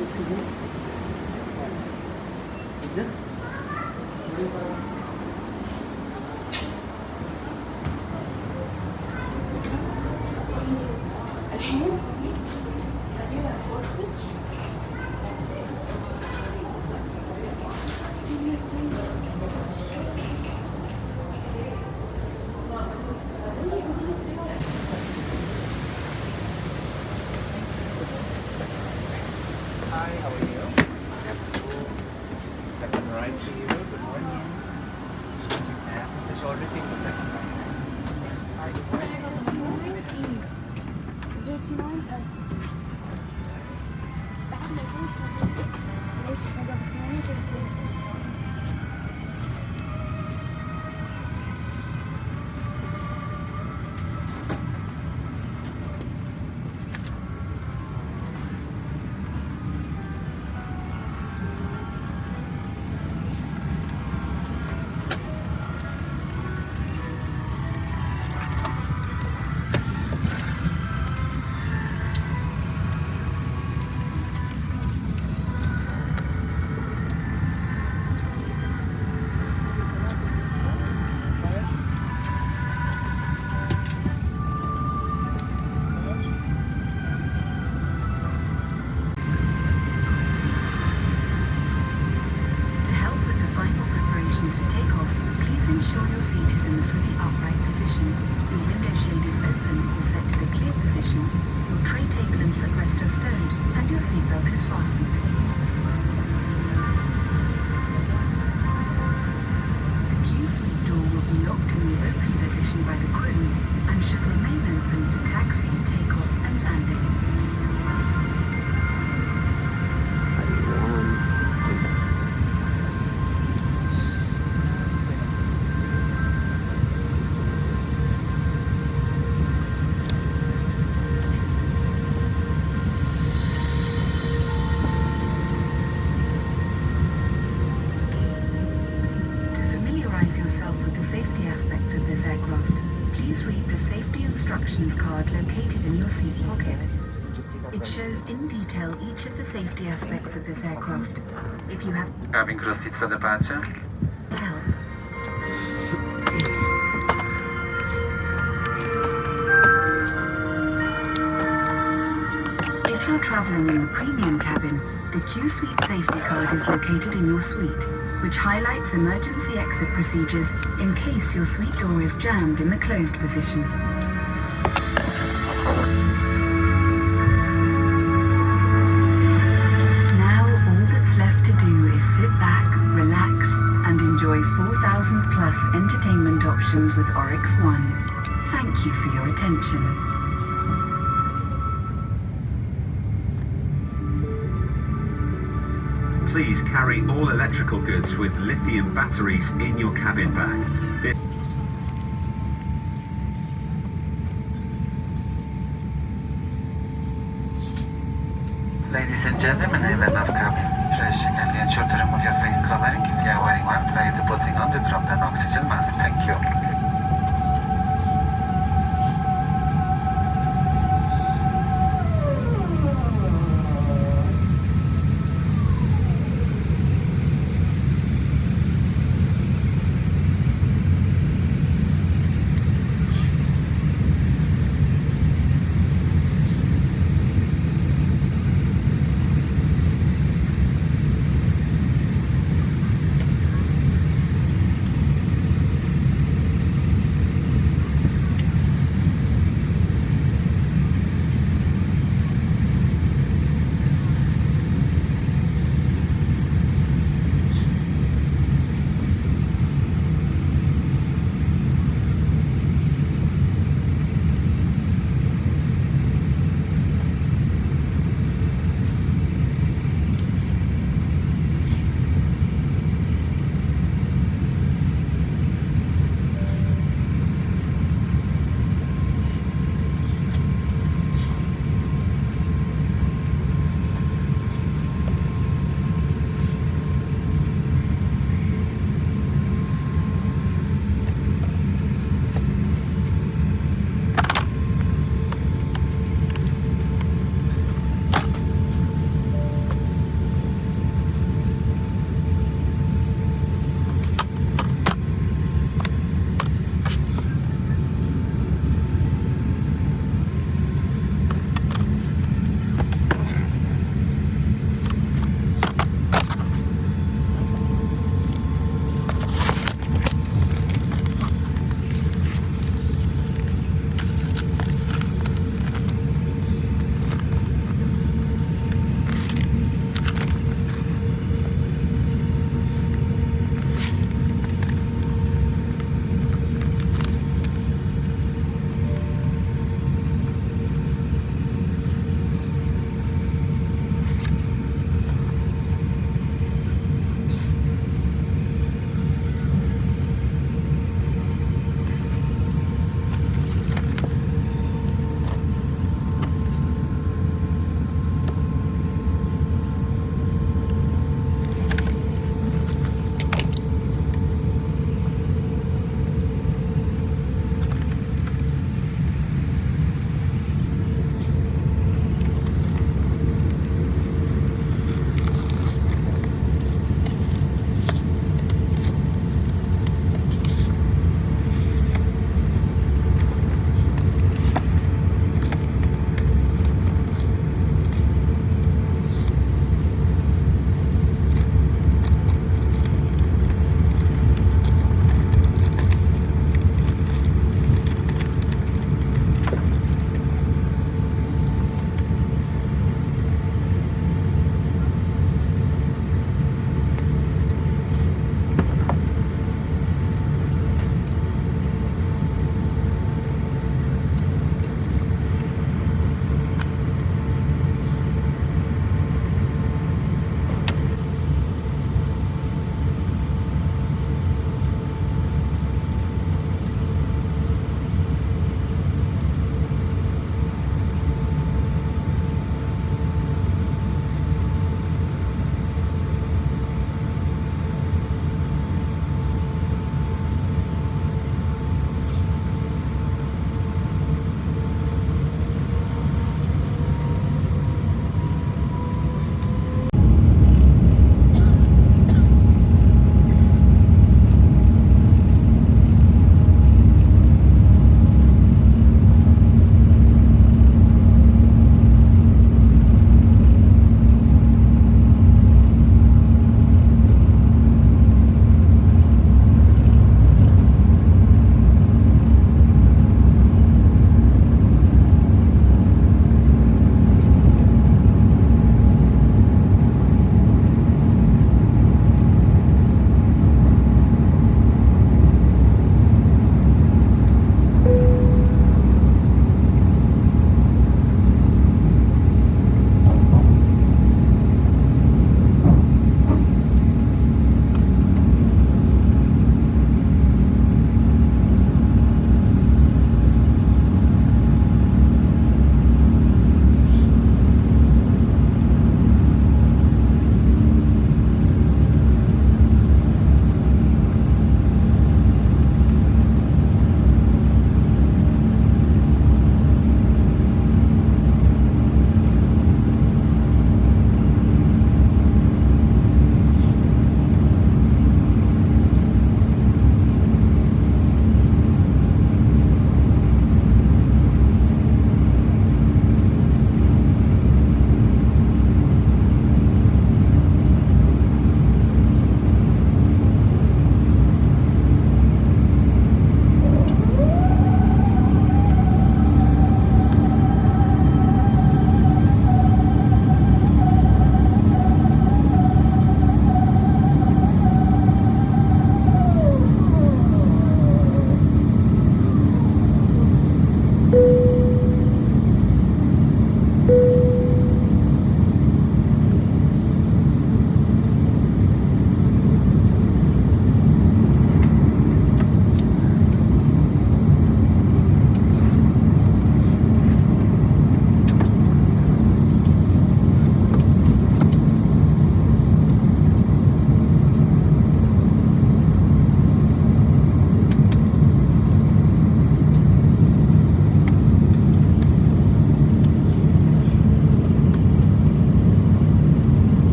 Excuse me. Is this? Hi, how are you? Second right for you. Good morning. Mr. Shoulder, take the second right. Hi, good morning. To help with the final preparations for takeoff, please ensure your seat is in the fully upright position, your window shade is open or set to the clear position, your tray table and footrest are stowed, and your seatbelt is fastened. The queue suite door will be locked in the open position by the crew and should remain open for taxi, takeoff and landing. To familiarize yourself with the safety aspects of this aircraft, please read the safety instructions card located in your seat pocket. It shows in detail each of the safety aspects of this aircraft. If you have Cabin crew seat for departure. help, if you're traveling in the premium cabin, the Q Suite safety card is located in your suite, which highlights emergency exit procedures in case your suite door is jammed in the closed position. Now all that's left to do is sit back, relax, and enjoy 4,000 plus entertainment options with Oryx One. Thank you for your attention. Please carry all electrical goods with lithium batteries in your cabin bag. Ladies and gentlemen, I'm enough cabin. Please kindly ensure to remove your face covering if you are wearing one prior to putting on the drop-down oxygen mask. Thank you.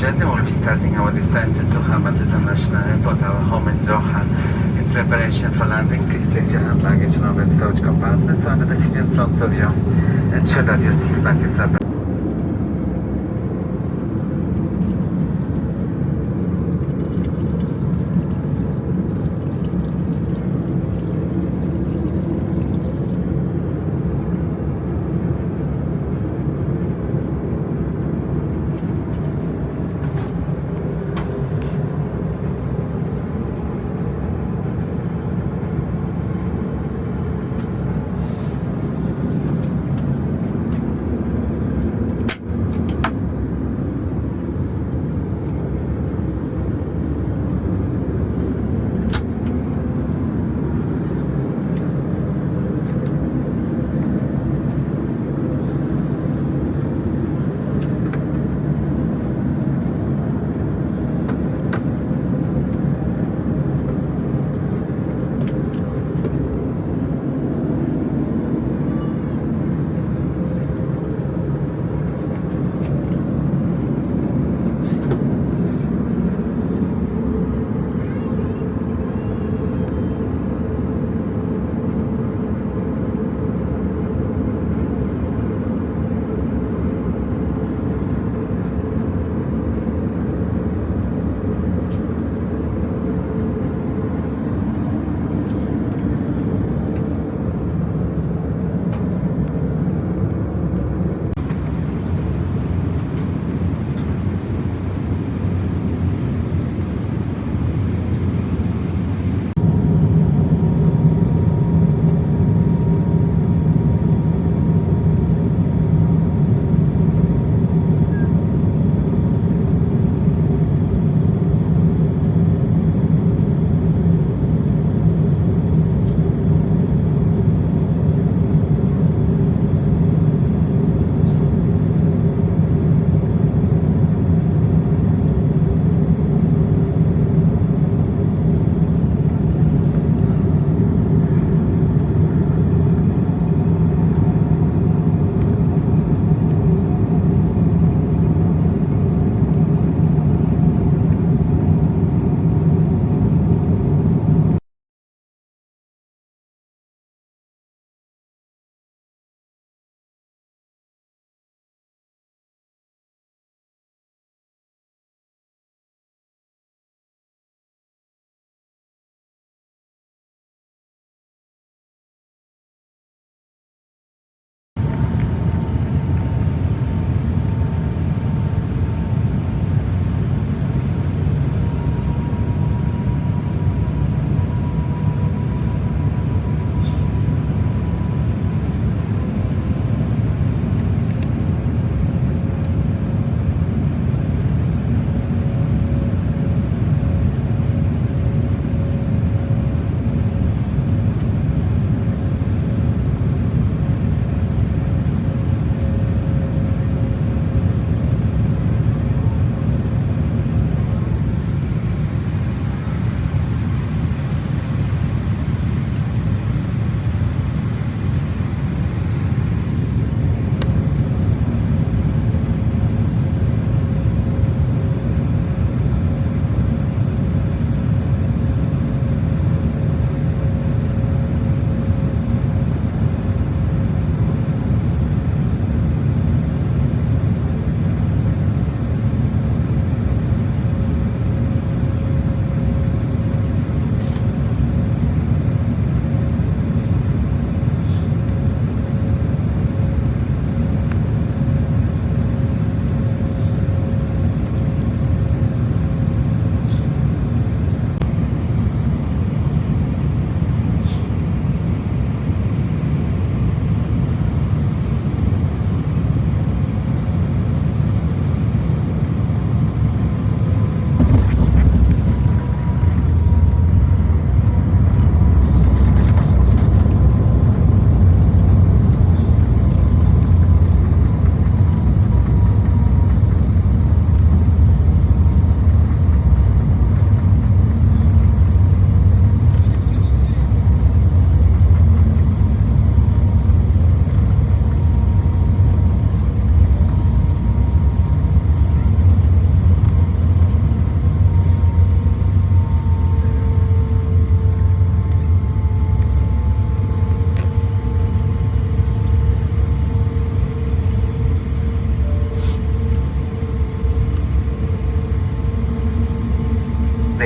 Gentlemen, we'll be starting our descent to Hamad International Airport, our home in Doha. In preparation for landing, please place your hand luggage in our stowage compartments under the seat in front of you. Ensure that your seat back is up.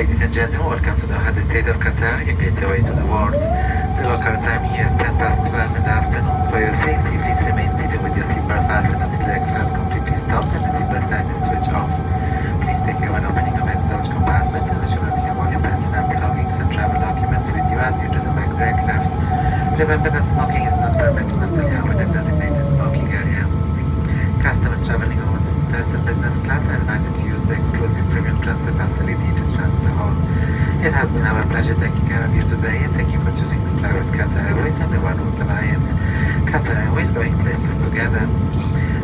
Ladies and gentlemen, welcome to Doha, the state of Qatar, your gateway to the world. The local time here is 10 past 12 in the afternoon. For your safety, please remain seated with your seatbelt fastened until the aircraft completely stops and the seatbelt sign is switched off. Please take care when opening a men's luggage compartment and ensure that you have all your personal belongings and travel documents with you as you disembark the aircraft. Remember that smoking is not permitted until you are within designated smoking area. Customers traveling on first and business class are invited to use the exclusive premium transfer facility to transfer home. It has been our pleasure taking care of you today, and thank you for choosing to fly with Qatar Airways and the Oneworld Alliance. Qatar Airways, going places together.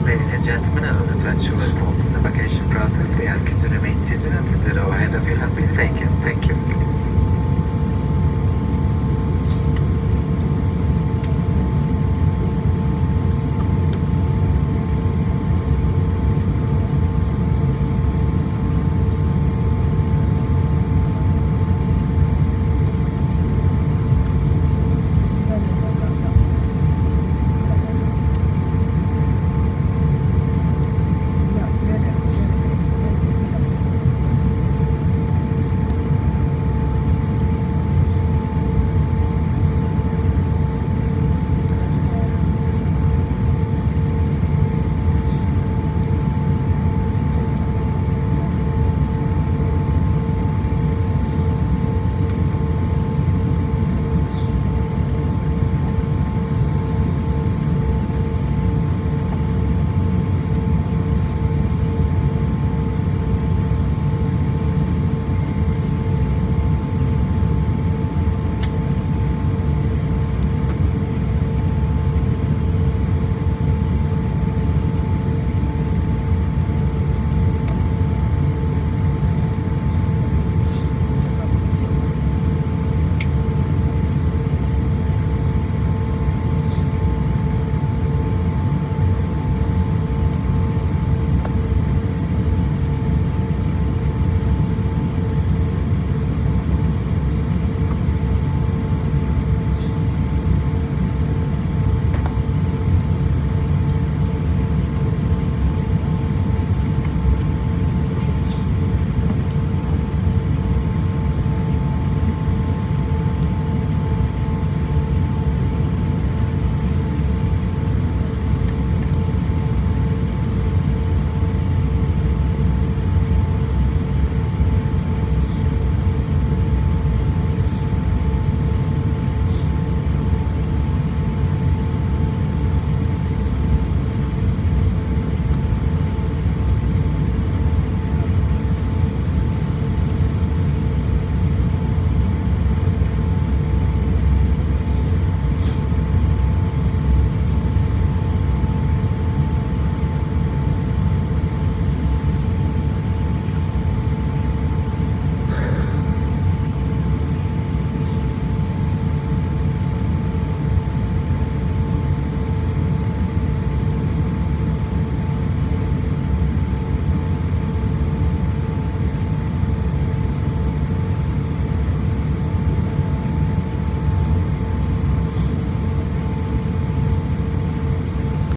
Ladies and gentlemen, in order to ensure a smooth vacation process, we ask you to remain seated until the row ahead of you has been vacant.